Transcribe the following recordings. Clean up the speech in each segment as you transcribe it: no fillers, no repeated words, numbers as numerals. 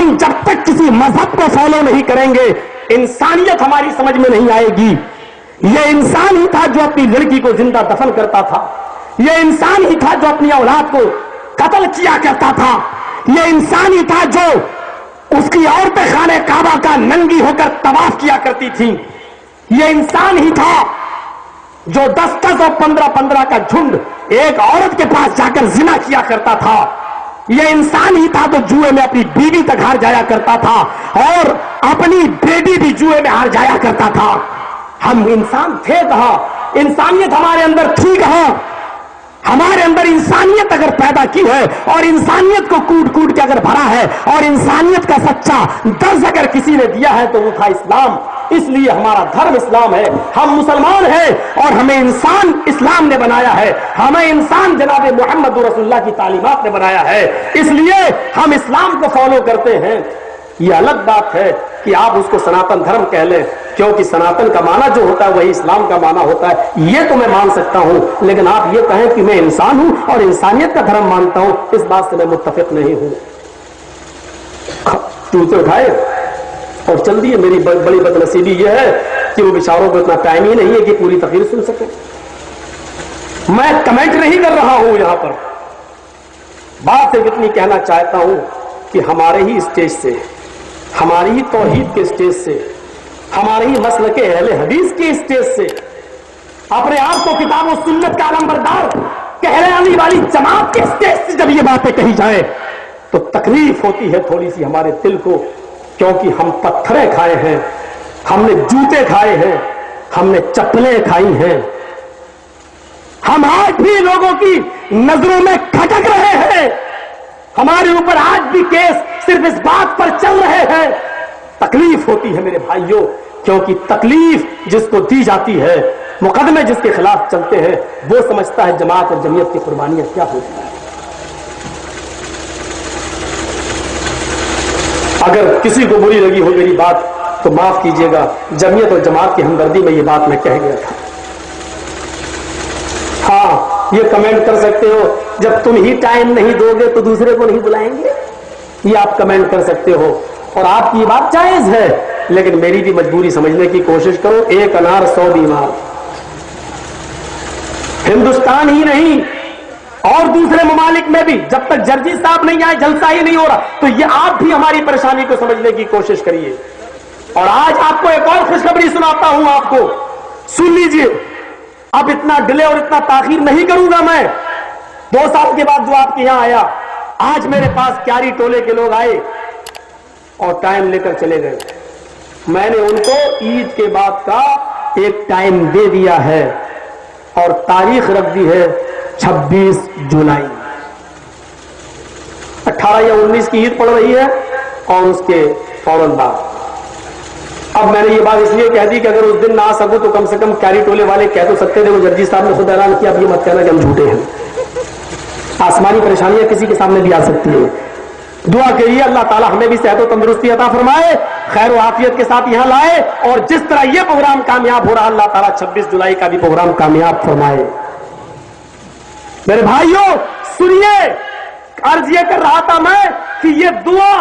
ہم جب تک کسی مذہب کو فالو نہیں کریں گے انسانیت ہماری سمجھ میں نہیں آئے گی. یہ انسان ہی تھا جو اپنی لڑکی کو زندہ دفن کرتا تھا. یہ انسان ہی تھا جو اپنی اولاد کو قتل کیا کرتا تھا. یہ انسان ہی تھا جو اس کی عورتیں خانہ کعبہ کا ننگی ہو کر طواف کیا کرتی تھیں. یہ انسان ہی تھا جو 10 اور 15 کا جھنڈ ایک عورت کے پاس جا کر زنا کیا کرتا تھا. یہ انسان ہی تھا جو جوئے میں اپنی بیوی تک ہار جایا کرتا تھا اور اپنی بیٹی بھی جوئے میں ہار جایا کرتا تھا. ہم انسان تھے کہاں؟ انسانیت ہمارے اندر تھی کہاں؟ ہمارے اندر انسانیت اگر پیدا کی ہے اور انسانیت کو کوٹ کوٹ کے اگر بھرا ہے اور انسانیت کا سچا درس اگر کسی نے دیا ہے تو وہ تھا اسلام. اس لیے ہمارا دھرم اسلام ہے. ہم مسلمان ہیں اور ہمیں انسان اسلام نے بنایا ہے. ہمیں انسان جناب محمد رسول اللہ کی تعلیمات نے بنایا ہے. اس لیے ہم اسلام کو فالو کرتے ہیں. یہ الگ بات ہے کہ آپ اس کو سناتن دھرم کہہ لیں, کیونکہ سناتن کا معنی جو ہوتا ہے وہی اسلام کا معنی ہوتا ہے. یہ تو میں مان سکتا ہوں, لیکن آپ یہ کہیں کہ میں انسان ہوں اور انسانیت کا دھرم مانتا ہوں, اس بات سے میں متفق نہیں ہوں. جوتے اٹھائے اور چل دیے. میری بڑی بدنصیبی یہ ہے کہ وہ بیچاروں کو اتنا ٹائم ہی نہیں ہے کہ پوری تقریر سن سکیں. میں کمنٹ نہیں کر رہا ہوں یہاں پر. بات صرف اتنی کہنا چاہتا ہوں کہ ہمارے ہی اسٹیج سے, ہماری ہی توحید کے اسٹیج سے, ہمارے ہی مسلک اہل حدیث کے اسٹیج سے اپنے آپ کو کتاب و سنت کا علمبردار کہلانے والی جماعت کے اسٹیج سے جب یہ باتیں کہی جائیں تو تکلیف ہوتی ہے تھوڑی سی ہمارے دل کو, کیونکہ ہم پتھریں کھائے ہیں, ہم نے جوتے کھائے ہیں, ہم نے چپلیں کھائی ہیں. ہم آج بھی لوگوں کی نظروں میں کھٹک رہے ہیں. ہمارے اوپر آج بھی کیس صرف اس بات پر چل رہے ہیں. تکلیف ہوتی ہے میرے بھائیوں, کیونکہ تکلیف جس کو دی جاتی ہے, مقدمے جس کے خلاف چلتے ہیں, وہ سمجھتا ہے جماعت اور جمعیت کی قربانیاں کیا ہوتی ہیں. اگر کسی کو بری لگی ہو میری بات تو معاف کیجیے گا. جمعیت اور جماعت کی ہمدردی میں یہ بات میں کہہ گیا تھا. ہاں یہ کمنٹ کر سکتے ہو, جب تم ہی ٹائم نہیں دو گے تو دوسرے کو نہیں بلائیں گے, یہ آپ کمنٹ کر سکتے ہو اور آپ کی یہ بات جائز ہے. لیکن میری بھی مجبوری سمجھنے کی کوشش کرو. 1 انار 100 بیمار. ہندوستان ہی نہیں اور دوسرے ممالک میں بھی جب تک جرجی صاحب نہیں آئے جلسہ ہی نہیں ہو رہا, تو یہ آپ بھی ہماری پریشانی کو سمجھنے کی کوشش کریے. اور آج آپ کو ایک اور خوشخبری سناتا ہوں, آپ کو سن لیجئے. اب اتنا ڈیلے اور اتنا تاخیر نہیں کروں گا میں. 2 سال کے بعد جو آپ کے یہاں آیا, آج میرے پاس کیاری ٹولے کے لوگ آئے اور ٹائم لے کر چلے گئے. میں نے ان کو عید کے بعد کا ایک ٹائم دے دیا ہے اور تاریخ رکھ دی ہے 26 جولائی. 18 یا 19 کی عید پڑ رہی ہے اور اس کے فوراً بعد. اب میں نے یہ بات اس لیے کہہ دی کہ اگر اس دن نہ آ سکوں تو کم سے کم کیری ٹولے والے کہہ تو سکتے تھے. وہ جرجی صاحب نے خود اعلان کیا, اب یہ مت کہنا کہ ہم جھوٹے ہیں. آسمانی پریشانیاں کسی کے سامنے بھی آ سکتی ہیں. دعا کریے اللہ تعالیٰ ہمیں بھی صحت و تندرستی عطا فرمائے, خیر و عافیت کے ساتھ یہاں لائے, اور جس طرح یہ پروگرام کامیاب ہو رہا اللہ تعالیٰ 26 جولائی کا بھی پروگرام کامیاب فرمائے. میرے بھائیوں سنیے, عرض یہ کر رہا تھا میں کہ یہ دعا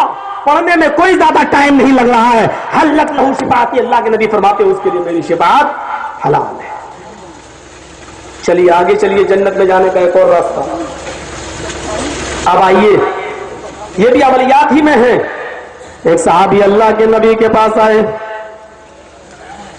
پڑھنے میں کوئی زیادہ ٹائم نہیں لگ رہا ہے. حلت لہو شفاعتی, اللہ کے نبی فرماتے ہیں اس کے لیے میری شفاعت حلال ہے. چلیے آگے چلیے, جنت میں جانے کا ایک اور راستہ. اب آئیے, یہ بھی عملیات ہی میں ہے. ایک صحابی اللہ کے نبی کے پاس آئے,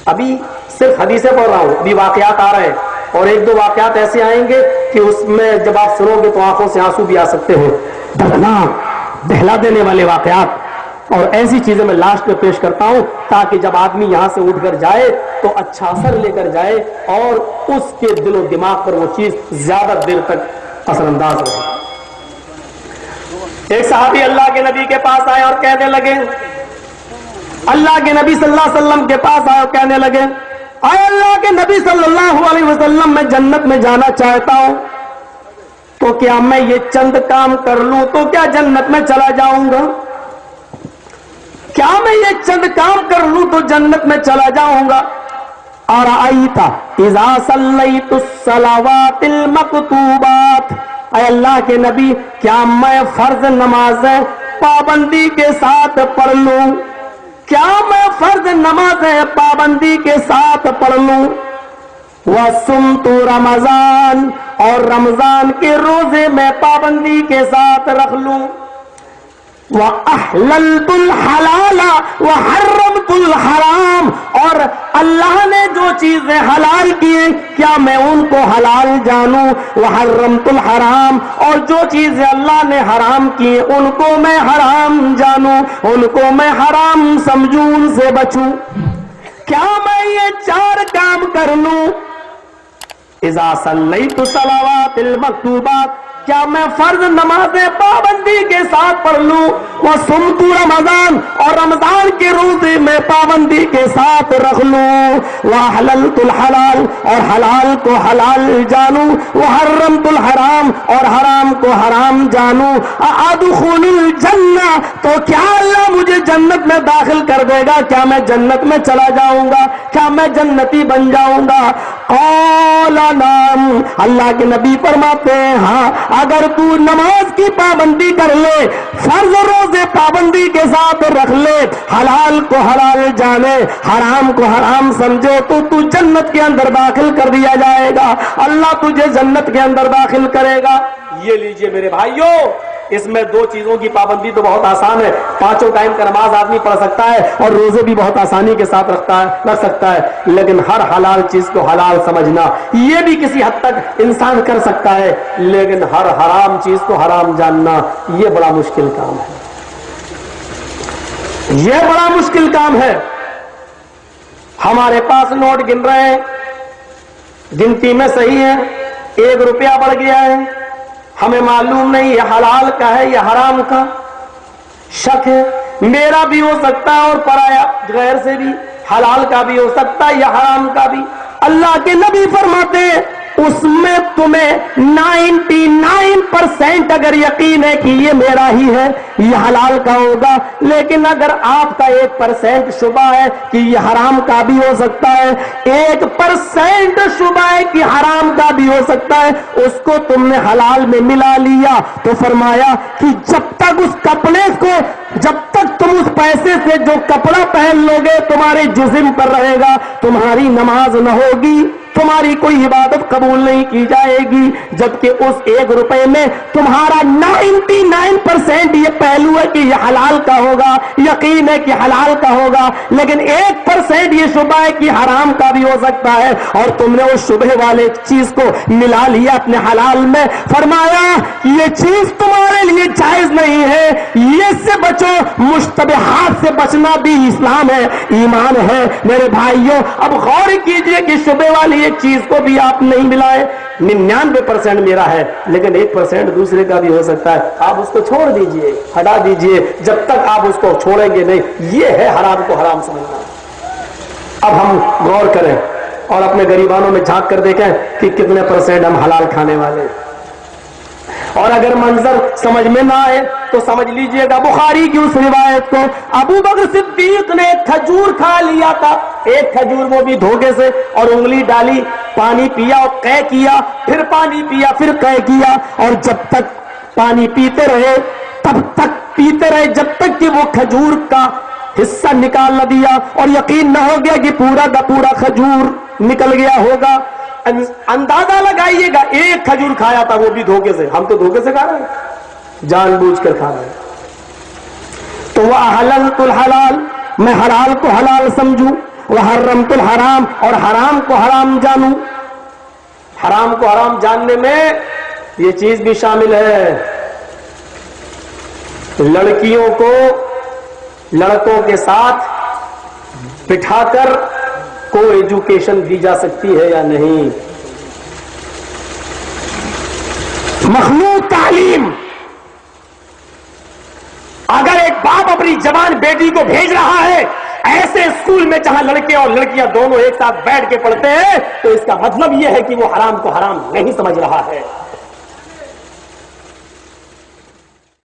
ابھی صرف حدیثیں پڑھ رہا ہوں, ابھی واقعات آ رہے ہیں اور 1-2 واقعات ایسے آئیں گے کہ اس میں جب آپ سنو گے تو آنکھوں سے آنسو بھی آ سکتے ہیں. دردناک دہلا دینے والے واقعات اور ایسی چیزیں میں لاسٹ میں پیش کرتا ہوں تاکہ جب آدمی یہاں سے اٹھ کر جائے تو اچھا اثر لے کر جائے اور اس کے دل و دماغ پر وہ چیز زیادہ دیر تک اثر انداز رہے. ایک صحابی اللہ کے نبی کے پاس آئے اور کہنے لگے, اللہ کے نبی صلی اللہ علیہ وسلم کے پاس آئے اور کہنے لگے, اے اللہ کے نبی صلی اللہ علیہ وسلم میں جنت میں جانا چاہتا ہوں, تو کیا میں یہ چند کام کر لوں تو کیا جنت میں چلا جاؤں گا؟ کیا میں یہ چند کام کر لوں تو جنت میں چلا جاؤں گا؟ اور آئیتا اذا صلیت الصلوات المکتوبات, اے اللہ کے نبی کیا میں فرض نمازیں پابندی کے ساتھ پڑھ لوں؟ کیا میں فرض نمازیں پابندی کے ساتھ پڑھ لوں؟ وَصُمْتُ رمضان، اور رمضان کے روزے میں پابندی کے ساتھ رکھ لوں؟ وَأَحْلَلْتُ الْحَلَالَ وَحَرَّمْتُ الْحَرَامَ، اور اللہ نے جو چیزیں حلال کی ہیں کیا میں ان کو حلال جانوں؟ وَحَرَّمْتُ الْحَرَامَ، اور جو چیزیں اللہ نے حرام کی ہیں ان کو میں حرام جانوں، ان کو میں حرام سمجھوں، ان سے بچوں؟ کیا میں یہ 4 کام کر لوں؟ اذا صلیت الصلوات المکتوبات، کیا میں فرض نمازیں پابندی کے ساتھ پڑھ لوں؟ وَصُمْتُ رمضان، اور رمضان کے روزے میں پابندی کے ساتھ رکھ لوں؟ وَأَحْلَلْتُ الْحَلَالَ، اور حلال کو حلال جانوں؟ وَحَرَّمْتُ الْحَرَامَ، اور حرام کو حرام جانوں؟ أَأَدْخُلُ الْجَنَّةَ، تو کیا اللہ مجھے جنت میں داخل کر دے گا؟ کیا میں جنت میں چلا جاؤں گا؟ کیا میں جنتی بن جاؤں گا؟ قَالَ نَعَمْ، اللہ کے نبی فرماتے ہیں ہاں، اگر تو نماز کی پابندی کر لے، فرض روزے پابندی کے ساتھ رکھ لے، حلال کو حلال جانے، حرام کو حرام سمجھے، تو تو جنت کے اندر داخل کر دیا جائے گا، اللہ تجھے جنت کے اندر داخل کرے گا۔ یہ لیجئے میرے بھائیوں، اس میں 2 چیزوں کی پابندی تو بہت آسان ہے، 5 ٹائم کا نماز آدمی پڑھ سکتا ہے اور روزے بھی بہت آسانی کے ساتھ رکھ سکتا ہے، لیکن ہر حلال چیز کو حلال سمجھنا یہ بھی کسی حد تک انسان کر سکتا ہے، لیکن ہر حرام چیز کو حرام جاننا یہ بڑا مشکل کام ہے، یہ بڑا مشکل کام ہے۔ ہمارے پاس نوٹ گن رہے ہیں، گنتی میں صحیح ہے، 1 روپیہ بڑھ گیا ہے، ہمیں معلوم نہیں یہ حلال کا ہے یا حرام کا، شک ہے، میرا بھی ہو سکتا ہے اور پرایا غیر سے بھی، حلال کا بھی ہو سکتا ہے یا حرام کا بھی۔ اللہ کے نبی فرماتے ہیں اس میں تمہیں 99% اگر یقین ہے کہ یہ میرا ہی ہے، یہ حلال کا ہوگا، لیکن اگر آپ کا 1% شبہ ہے کہ یہ حرام کا بھی ہو سکتا ہے، 1% شبہ ہے کہ حرام کا بھی ہو سکتا ہے، اس کو تم نے حلال میں ملا لیا، تو فرمایا کہ جب تک اس کپڑے کو، جب تک تم اس پیسے سے جو کپڑا پہن لو گے تمہارے جسم پر رہے گا، تمہاری نماز نہ ہوگی، تمہاری کوئی عبادت قبول نہیں کی جائے گی، جبکہ اس 1 روپے میں تمہارا 99% یہ پہلو ہے کہ یہ حلال کا ہوگا، یقین ہے کہ حلال کا ہوگا، لیکن 1% یہ شبہ ہے کہ حرام کا بھی ہو سکتا ہے، اور تم نے اس شبہ والے چیز کو ملا لیا اپنے حلال میں۔ فرمایا یہ چیز تمہارے لیے جائز نہیں ہے، یہ سے بچو، مشتبہات سے بچنا بھی اسلام ہے، ایمان ہے۔ میرے بھائیوں اب غور کیجئے کہ شبہ والی ایک چیز کو بھی آپ نہیں ملائے، 99% میرا ہے لیکن 1% دوسرے کا بھی ہو سکتا ہے، آپ اس کو چھوڑ دیجئے، ہٹا دیجئے، جب تک آپ اس کو چھوڑیں گے نہیں، یہ ہے حرام کو حرام سمجھنا۔ اب ہم غور کریں اور اپنے غریبانوں میں جھانک کر دیکھیں کہ کتنے % ہم حلال کھانے والے، اور اگر منظر سمجھ میں نہ آئے تو سمجھ لیجئے گا بخاری کی اس روایت کو، ابو بکر صدیق نے ایک کھجور کھا لیا تھا، ایک کھجور وہ بھی دھوکے سے، اور انگلی ڈالی، پانی پیا اور قے کیا، پھر پانی پیا، پھر قے کیا، اور جب تک پانی پیتے رہے تب تک پیتے رہے جب تک کہ وہ کھجور کا حصہ نکال نہ دیا، اور یقین نہ ہو گیا کہ پورا کا پورا کھجور نکل گیا ہوگا۔ اندازہ لگائیے گا، ایک کھجور کھایا تھا وہ بھی دھوکے سے، ہم تو دھوکے سے کھا رہے ہیں، جان بوجھ کر کھا رہے ہیں۔ تو وَأَحْلَلْتُ الْحَلَالَ، میں حلال کو حلال سمجھوں، وَحَرَّمْتُ الْحَرَامَ، اور حرام کو حرام جانوں۔ حرام کو حرام جاننے میں یہ چیز بھی شامل ہے، لڑکیوں کو لڑکوں کے ساتھ بٹھا کر کو ایجوکیشن دی جا سکتی ہے یا نہیں، مخلوط تعلیم۔ اگر ایک باپ اپنی جوان بیٹی کو بھیج رہا ہے ایسے اسکول میں جہاں لڑکے اور لڑکیاں دونوں ایک ساتھ بیٹھ کے پڑھتے ہیں، تو اس کا مطلب یہ ہے کہ وہ حرام کو حرام نہیں سمجھ رہا ہے۔